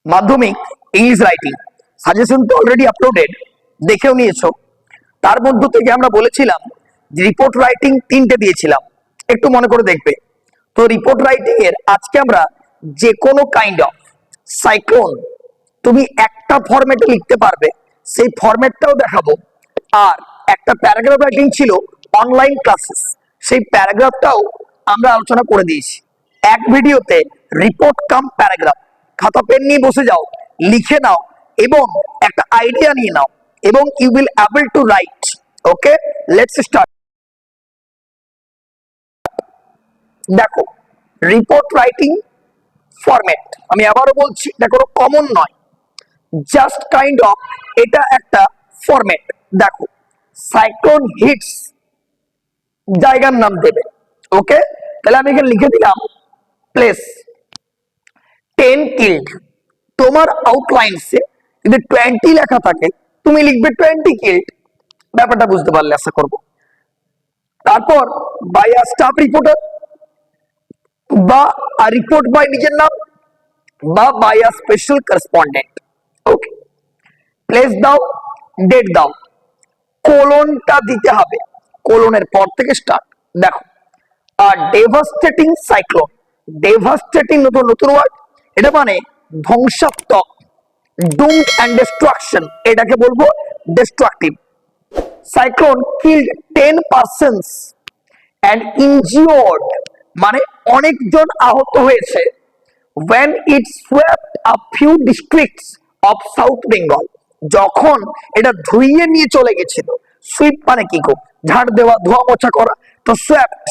মাধ্যমিক English writing suggestion তো already uploaded, দেখেও নিয়েছো। তার মধ্য থেকে আমরা বলেছিলাম যে রিপোর্ট রাইটিং 3টে দিয়েছিলাম, একটু মনে করে দেখবে। তো রিপোর্ট রাইটিং এর আজকে আমরা যে কোনো কাইন্ড অফ সাইক্লোন তুমি একটা ফরম্যাটে লিখতে পারবে সেই ফরম্যাটটাও দেখাবো। আর একটা প্যারাগ্রাফ রাইটিং ছিল অনলাইন ক্লাসেস, সেই প্যারাগ্রাফটাও আমরা আলোচনা করে দিয়েছি এক ভিডিওতে। রিপোর্ট কাম প্যারাগ্রাফ, খাতা পেন নিয়ে বসে যাও, লিখে নাও এবং একটা আইডিয়া নিয়ে নাও এবং you will able to write. Okay, let's start. দেখো, রিপোর্ট রাইটিং ফরম্যাট আমি আবারও বলছি, এটা কোনো কমন নয়, জাস্ট কাইন্ড অফ এটা একটা ফরম্যাট। দেখো, সাইক্লোন হিটস জায়গার নাম দেবে। ওকে, তাহলে আমি এখানে লিখে দিলাম প্লেস 10 কিল্ড। তোমার আউটলাইনসে যদি 20 লেখা থাকে তুমি লিখবে 20 কিল্ড। ব্যাপারটা বুঝতে পারলে আশা করব। তারপর বাই আ স্টাফ রিপোর্টার বা রিপোর্ট বাই নিজের নাম বা by a special correspondent. Okay, place দাও, ডেট দাও, কোলনটা দিতে হবে, কোলনের পর থেকে স্টার্ট। দেখো, আর ডেভাস্টেটিং সাইক্লোন, ডেভাস্টেটিং নতুন নতুন ওয়ার্ড, এটা মানে ধ্বংসাত্মক, ডুমড এন্ড ডিস্ট্রাকশন, এটাকে বলবো destructive. Cyclone killed 10 persons and injured মানে অনেকজন আহত হয়েছে। when it swept a few districts of South Bengal, যখন এটা ধুইয়ে নিয়ে চলে গেছিল। সুইপ মানে কি গো, ঝাড় দেওয়া, ধোয়া মোছা করা। তো swept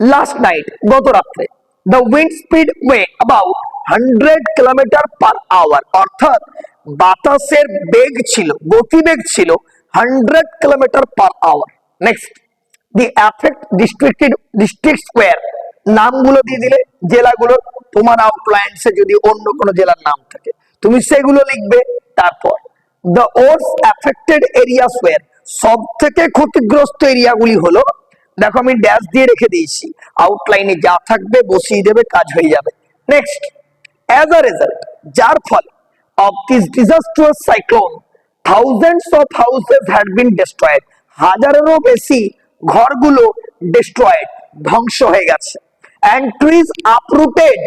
লাস্ট নাইট, গত রাত্রে। the wind speed way about 100 kilometre per hour, অর্থাৎ বাতাসের বেগ ছিল, গতিবেগ ছিল 100 kilometre per hour. Next, the effect district square, নামগুলো দিয়ে দিলে জেলাগুলো। তোমার আউটলাইনসে যদি অন্য কোনো জেলার নাম থাকে তুমি সেগুলো লিখবে। তারপর the worst affected areas were, সব থেকে ক্ষতিগ্রস্ত এরিয়াগুলি হলো। দেখো আমি ড্যাশ দিয়ে রেখে দিয়েছি, আউটলাইনে যা থাকবে বসিয়ে দেবে, কাজ হয়ে যাবে। নেক্সট, অ্যাজ আ রেজাল্ট, যার ফলে of this disastrous cyclone thousands of houses had been destroyed, হাজারেরও বেশি ঘরগুলো ডেস্ট্রয়েড, ধ্বংস হয়ে গেছে। and trees uprooted,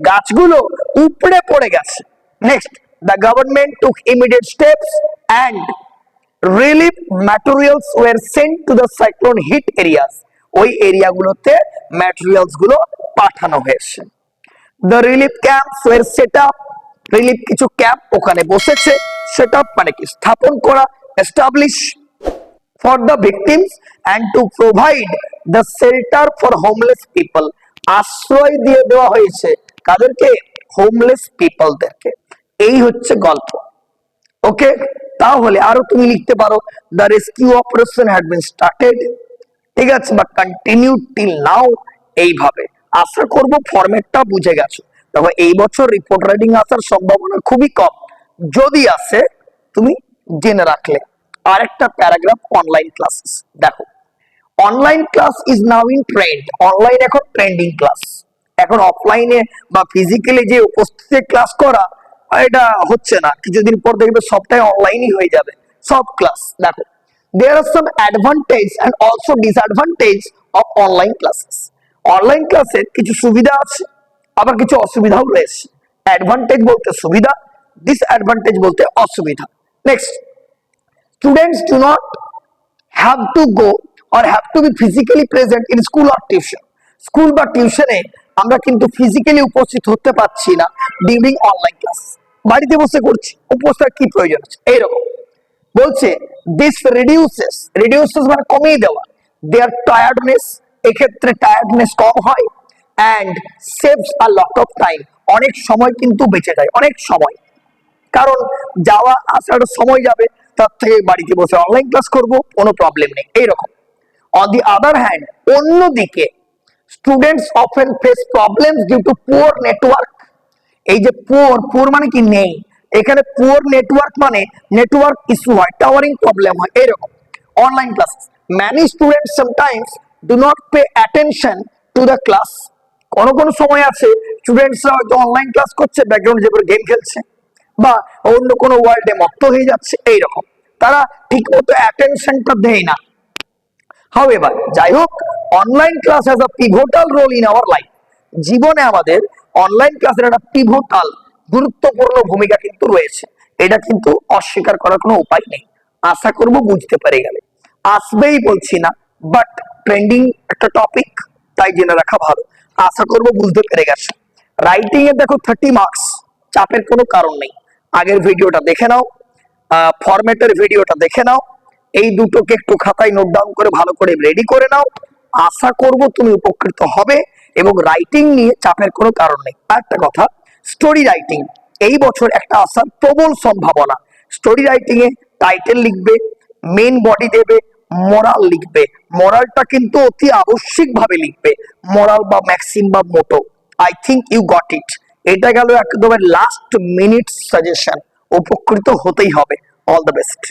গাছগুলো উপড়ে পড়ে গেছে। Next, the government took immediate steps and relief materials were sent to the cyclone hit areas, ওই এরিয়াগুলোতে ম্যাটেরিয়ালস গুলো পাঠানো হয়েছে। the relief camps were set up, relief কিছু ক্যাম্প ওখানে বসেছে। সেট আপ মানে কি, স্থাপন করা, establish for the victims and to provide the shelter for homeless people, আশ্রয় দিয়ে দেওয়া হয়েছে কাদেরকে, হোমলেস পিপলদেরকে। এই হচ্ছে গল্প। ওকে, তাহলে আরো তুমি লিখতে পারো the rescue operation had been started, ঠিক আছে, বা কন্টিনিউ টিল নাও। এইভাবে আশা করব ফরম্যাটটা বুঝে গেছো। দেখো, এই বছর রিপোর্ট রাইটিং আসার সম্ভাবনা খুবই কম, যদি আসে তুমি জেনে রাখলে। আরেকটা প্যারাগ্রাফ, অনলাইন ক্লাসেস। দেখো, online class is now in trend, online এখন ট্রেন্ডিং ক্লাস। এখন অফলাইনে বা ফিজিক্যালি যে উপস্থিতি ক্লাস করা, এটা হচ্ছে না। কিছুদিন পর দেখবে সবটাই অনলাইনই হয়ে যাবে, সব ক্লাস। দেখো, there are some advantage and also disadvantage of online classes, online ক্লাসের কিছু সুবিধা আছে আবার কিছু অসুবিধাও রয়েছে। অ্যাডভান্টেজ বলতে সুবিধা, ডিসঅ্যাডভান্টেজ বলতে অসুবিধা। Next, students do not have to go or have to be physically present in school or tuition, school বা টিউশনে আমরা কিন্তু ফিজিক্যালি উপস্থিত হতে পারছি না ডিউরিং অনলাইন ক্লাস। বাড়িতে বসে করছি, উপস্থিত কি প্রয়োজন আছে, এইরকম বলছে। দিস রিডিউসেস মানে কমিয়ে দেওয়া, দেয়ার টায়ার্ডনেস, এক্ষেত্রে টায়ার্ডনেস কম হয়। And saves a lot of time, অনেক সময় কিন্তু বেঁচে যায়, অনেক সময়। কারণ যাওয়া আসার সময় যাবে, তার থেকে বাড়িতে বসে অনলাইন ক্লাস করব, কোনো প্রবলেম নেই, এইরকম। অন দি আদার হ্যান্ড, অন্যদিকে students often face problems due to poor network. এই যে পুয়ার মানে কি নেই, এখানে পুয়ার নেটওয়ার্ক মানে নেটওয়ার্ক ইস্যু হয়, টাওয়ারিং প্রবলেম হয়, এরকম। Online class, many students sometimes do not pay attention to the class, কোনো কোনো সময় আছে স্টুডেন্টসরা হয়তো অনলাইন ক্লাস করছে, ব্যাকগ্রাউন্ড যে গেম খেলছে বা অন্য কোনো ওয়ার্ল্ডে মত্ত হয়ে যাচ্ছে, এইরকম তারা ঠিক মতো অ্যাটেনশনটা দেয় না। হাউএভার, যাই হোক, online class has a pivotal role in our life. জীবনে আমাদের অনলাইন ক্লাসের একটা পিভোটাল গুরুত্বপূর্ণ ভূমিকা কিন্তু রয়েছে, এটা কিন্তু অস্বীকার করার কোনো উপায় নেই। আশা করব বুঝতে পেরে গেলে। আসবেই বলছি না, বাট ট্রেন্ডিং একটা টপিক, তাই জেনে রাখা ভালো। আশা করব বুঝতে পেরে গেছে। রাইটিং এ দেখো 30 মার্কস, চাপের কোনো কারণ নেই। আগের ভিডিওটা দেখে নাও, ফরম্যাটের ভিডিওটা দেখে নাও, এই দুটোকে একটু খাতায় নোট ডাউন করে ভালো করে রেডি করে নাও। আশা করব তুমি উপকৃত হবে এবং রাইটিং নিয়ে চাপের কোনো কারণ নেই। আর একটা কথা, স্টোরি রাইটিং এই বছর একটা আসার প্রবল সম্ভাবনা। স্টোরি রাইটিং এ টাইটেল লিখবে, মেন বডি দেবে, মোরাল লিখবে। মোরালটা কিন্তু অতি আবশ্যিকভাবে লিখবে, মোরাল বা ম্যাক্সিম বা motto. I think you got it. এটা গেল একদম লাস্ট মিনিট সাজেশন, উপকৃত হতেই হবে। All the best.